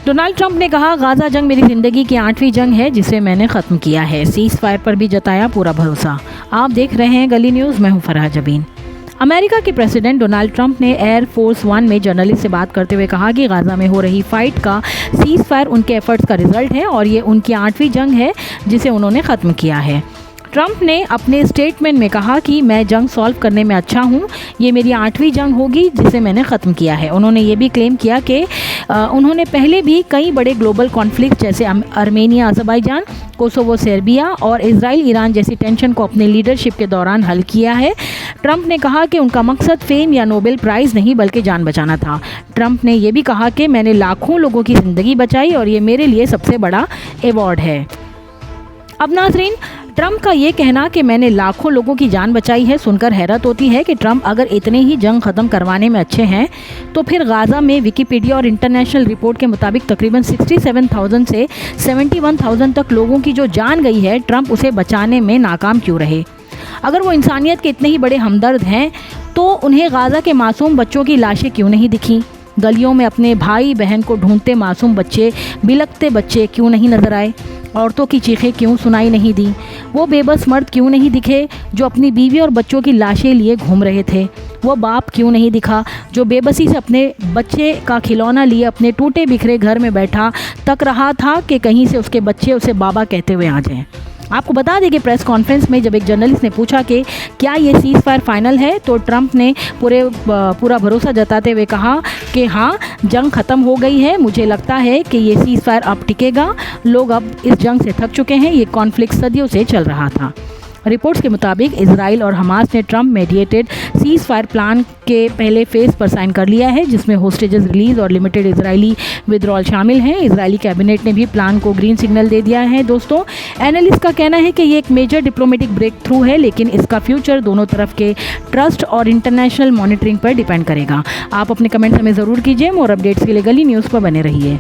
Donald Trump ने कहा, Gaza जंग मेरी ज़िंदगी की 8वीं जंग है जिसे मैंने ख़त्म किया है। सीज़ फायर पर भी जताया पूरा भरोसा। आप देख रहे हैं गली न्यूज़, मैं हूं फराह जबीन। अमेरिका के प्रेसिडेंट डोनाल्ड ट्रंप ने एयर फोर्स वन में जर्नलिस्ट से बात करते हुए कहा कि गाजा में हो रही फाइट का सीज़ फायर उनके एफर्ट्स का रिजल्ट है और ये उनकी 8वीं जंग है जिसे उन्होंने ख़त्म किया है। ट्रंप ने अपने स्टेटमेंट में कहा कि मैं जंग सॉल्व करने में अच्छा हूं, ये मेरी 8वीं जंग होगी जिसे मैंने ख़त्म किया है। उन्होंने ये भी क्लेम किया कि उन्होंने पहले भी कई बड़े ग्लोबल कॉन्फ्लिक्ट जैसे आर्मेनिया अज़रबैजान, कोसोवो सर्बिया और इजराइल ईरान जैसी टेंशन को अपने लीडरशिप के दौरान हल किया है। ट्रंप ने कहा कि उनका मकसद फेम या नोबेल प्राइज़ नहीं बल्कि जान बचाना था। ट्रंप ने यह भी कहा कि मैंने लाखों लोगों की ज़िंदगी बचाई और ये मेरे लिए सबसे बड़ा एवॉर्ड है। अब नाज़रीन, ट्रंप का ये कहना कि मैंने लाखों लोगों की जान बचाई है सुनकर हैरत होती है कि ट्रंप अगर इतने ही जंग ख़त्म करवाने में अच्छे हैं तो फिर गाज़ा में विकिपीडिया और इंटरनेशनल रिपोर्ट के मुताबिक तकरीबन 67,000 से 71,000 तक लोगों की जो जान गई है, ट्रंप उसे बचाने में नाकाम क्यों रहे? अगर वो इंसानियत के इतने ही बड़े हमदर्द हैं तो उन्हें गाज़ा के मासूम बच्चों की लाशें क्यों नहीं दिखीं? गलियों में अपने भाई बहन को ढूंढते मासूम बच्चे, बिलखते बच्चे क्यों नहीं नजर आए? औरतों की चीखें क्यों सुनाई नहीं दी? वो बेबस मर्द क्यों नहीं दिखे जो अपनी बीवी और बच्चों की लाशें लिए घूम रहे थे? वो बाप क्यों नहीं दिखा जो बेबसी से अपने बच्चे का खिलौना लिए अपने टूटे बिखरे घर में बैठा तक रहा था कि कहीं से उसके बच्चे उसे बाबा कहते हुए आ जाएं? आपको बता दें कि प्रेस कॉन्फ्रेंस में जब एक जर्नलिस्ट ने पूछा कि क्या ये सीज़ फायर फाइनल है, तो ट्रंप ने पूरा भरोसा जताते हुए कहा कि हाँ, जंग ख़त्म हो गई है। मुझे लगता है कि ये सीज़ फायर अब टिकेगा। लोग अब इस जंग से थक चुके हैं। ये कॉन्फ्लिक्ट सदियों से चल रहा था। रिपोर्ट्स के मुताबिक इजराइल और हमास ने Trump mediated seize fire plan के पहले फेज़ पर साइन कर लिया है जिसमें होस्टेजेस रिलीज़ और लिमिटेड इजरायली विड्रॉल शामिल हैं। इजरायली कैबिनेट ने भी प्लान को ग्रीन सिग्नल दे दिया है। दोस्तों, एनालिस्ट का कहना है कि ये एक मेजर डिप्लोमेटिक ब्रेक थ्रू है, लेकिन इसका फ्यूचर दोनों तरफ के ट्रस्ट और इंटरनेशनल मॉनिटरिंग पर डिपेंड करेगा। आप अपने कमेंट्स हमें ज़रूर कीजिए। मोर अपडेट्स के लिए गली न्यूज़ पर बने रहिए।